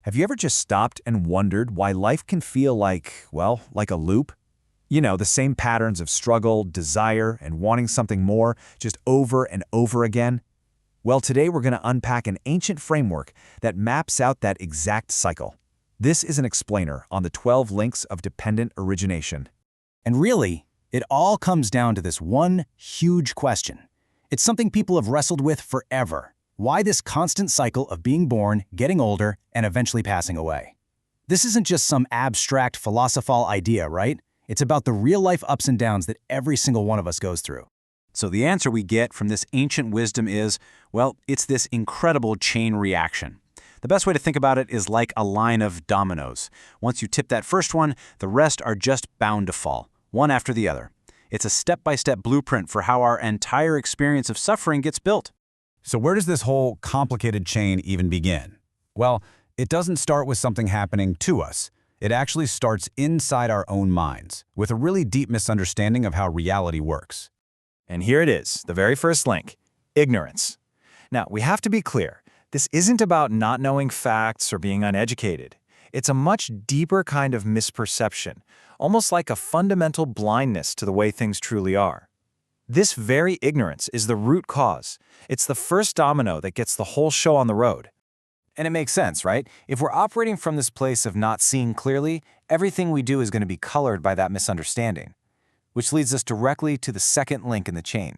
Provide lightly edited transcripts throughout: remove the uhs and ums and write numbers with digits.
Have you ever just stopped and wondered why life can feel like, well, like a loop? You know, the same patterns of struggle, desire, and wanting something more, just over and over again? Well, today we're going to unpack an ancient framework that maps out that exact cycle. This is an explainer on the 12 links of dependent origination. And really, it all comes down to this one huge question. It's something people have wrestled with forever. Why this constant cycle of being born, getting older, and eventually passing away? This isn't just some abstract philosophical idea, right? It's about the real-life ups and downs that every single one of us goes through. So the answer we get from this ancient wisdom is, well, it's this incredible chain reaction. The best way to think about it is like a line of dominoes. Once you tip that first one, the rest are just bound to fall, one after the other. It's a step-by-step blueprint for how our entire experience of suffering gets built. So where does this whole complicated chain even begin? Well, it doesn't start with something happening to us. It actually starts inside our own minds, with a really deep misunderstanding of how reality works. And here it is, the very first link: ignorance. Now, we have to be clear. This isn't about not knowing facts or being uneducated. It's a much deeper kind of misperception, almost like a fundamental blindness to the way things truly are. This very ignorance is the root cause. It's the first domino that gets the whole show on the road. And it makes sense, right? If we're operating from this place of not seeing clearly, everything we do is going to be colored by that misunderstanding. Which leads us directly to the second link in the chain.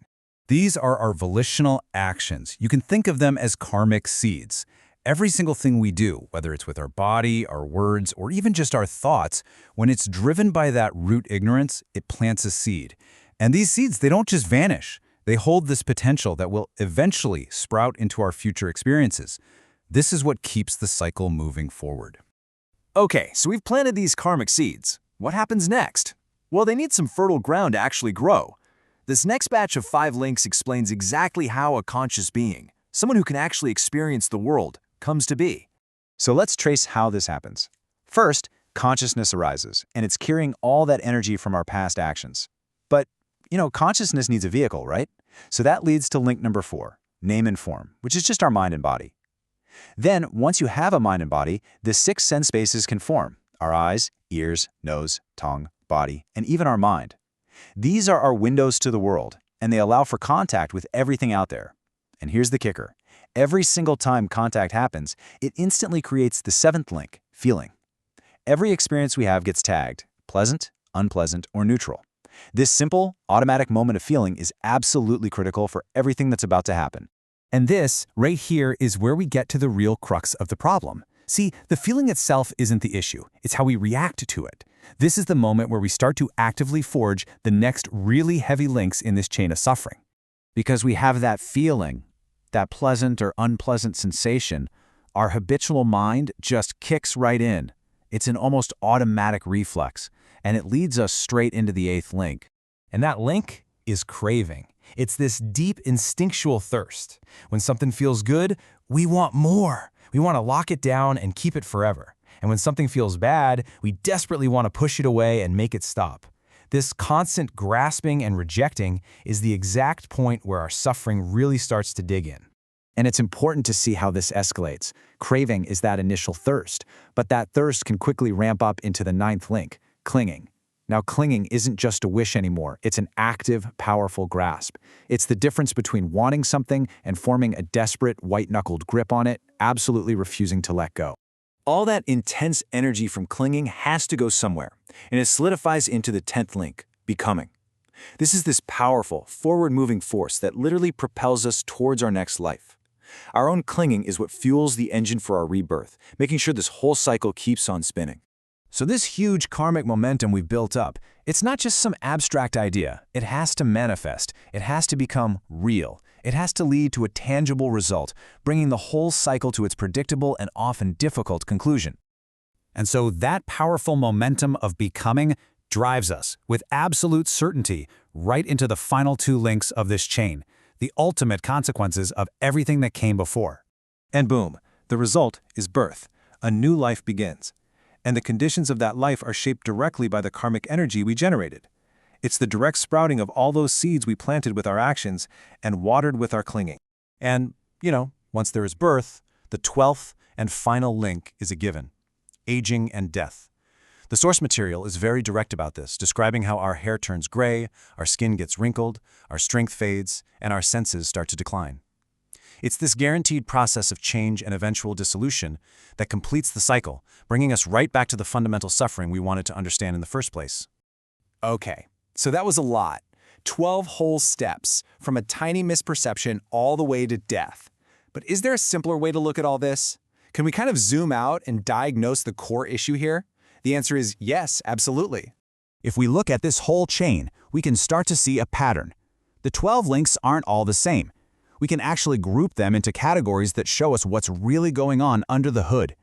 These are our volitional actions. You can think of them as karmic seeds. Every single thing we do, whether it's with our body, our words, or even just our thoughts, when it's driven by that root ignorance, it plants a seed. And these seeds, they don't just vanish. They hold this potential that will eventually sprout into our future experiences. This is what keeps the cycle moving forward. Okay, so we've planted these karmic seeds. What happens next? Well, they need some fertile ground to actually grow. This next batch of 5 links explains exactly how a conscious being, someone who can actually experience the world, comes to be. So let's trace how this happens. First, consciousness arises, and it's carrying all that energy from our past actions. But, consciousness needs a vehicle, right? So that leads to link number 4, name and form, which is just our mind and body. Then, once you have a mind and body, the 6 sense spaces can form: our eyes, ears, nose, tongue, body, and even our mind. These are our windows to the world, and they allow for contact with everything out there. And here's the kicker. Every single time contact happens, it instantly creates the 7th link, feeling. Every experience we have gets tagged, pleasant, unpleasant, or neutral. This simple, automatic moment of feeling is absolutely critical for everything that's about to happen. And this, right here, is where we get to the real crux of the problem. See, the feeling itself isn't the issue. It's how we react to it. This is the moment where we start to actively forge the next really heavy links in this chain of suffering. Because we have that feeling, that pleasant or unpleasant sensation, our habitual mind just kicks right in. It's an almost automatic reflex, and it leads us straight into the 8th link. And that link is craving. It's this deep instinctual thirst. When something feels good, we want more. We want to lock it down and keep it forever. And when something feels bad, we desperately want to push it away and make it stop. This constant grasping and rejecting is the exact point where our suffering really starts to dig in. And it's important to see how this escalates. Craving is that initial thirst, but that thirst can quickly ramp up into the 9th link, clinging. Now, clinging isn't just a wish anymore. It's an active, powerful grasp. It's the difference between wanting something and forming a desperate, white-knuckled grip on it, absolutely refusing to let go. All that intense energy from clinging has to go somewhere, and it solidifies into the 10th link, becoming. This is this powerful, forward-moving force that literally propels us towards our next life. Our own clinging is what fuels the engine for our rebirth, making sure this whole cycle keeps on spinning. So this huge karmic momentum we've built up, it's not just some abstract idea. It has to manifest. It has to become real. It has to lead to a tangible result, bringing the whole cycle to its predictable and often difficult conclusion. And so that powerful momentum of becoming drives us, with absolute certainty, right into the final 2 links of this chain, the ultimate consequences of everything that came before. And boom, the result is birth. A new life begins. And the conditions of that life are shaped directly by the karmic energy we generated. It's the direct sprouting of all those seeds we planted with our actions and watered with our clinging. And, once there is birth, the 12th and final link is a given: aging and death. The source material is very direct about this, describing how our hair turns gray, our skin gets wrinkled, our strength fades, and our senses start to decline. It's this guaranteed process of change and eventual dissolution that completes the cycle, bringing us right back to the fundamental suffering we wanted to understand in the first place. Okay, so that was a lot. 12 whole steps, from a tiny misperception all the way to death. But is there a simpler way to look at all this? Can we kind of zoom out and diagnose the core issue here? The answer is yes, absolutely. If we look at this whole chain, we can start to see a pattern. The 12 links aren't all the same. We can actually group them into categories that show us what's really going on under the hood.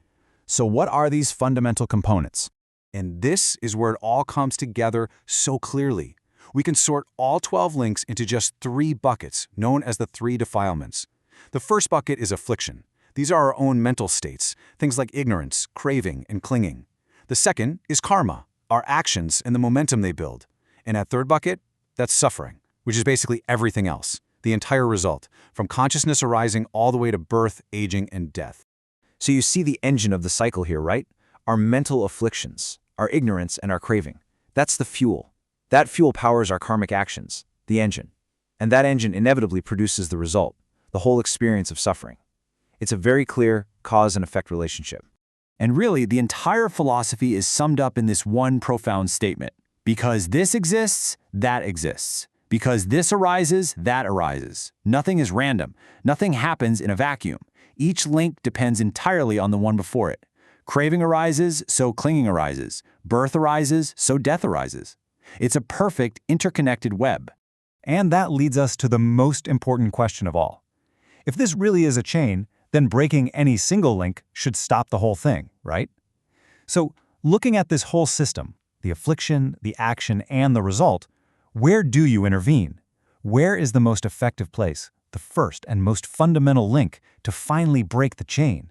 So what are these fundamental components? And this is where it all comes together so clearly. We can sort all 12 links into just 3 buckets, known as the 3 defilements. The first bucket is affliction. These are our own mental states, things like ignorance, craving, and clinging. The second is karma, our actions and the momentum they build. And that third bucket, that's suffering, which is basically everything else, the entire result, from consciousness arising all the way to birth, aging, and death. So you see the engine of the cycle here, right? Our mental afflictions, our ignorance, and our craving. That's the fuel. That fuel powers our karmic actions, the engine. And that engine inevitably produces the result, the whole experience of suffering. It's a very clear cause and effect relationship. And really, the entire philosophy is summed up in this one profound statement. Because this exists, that exists. Because this arises, that arises. Nothing is random. Nothing happens in a vacuum. Each link depends entirely on the one before it. Craving arises, so clinging arises. Birth arises, so death arises. It's a perfect, interconnected web. And that leads us to the most important question of all. If this really is a chain, then breaking any single link should stop the whole thing, right? So, looking at this whole system, the affliction, the action, and the result, where do you intervene? Where is the most effective place, the first and most fundamental link, to finally break the chain?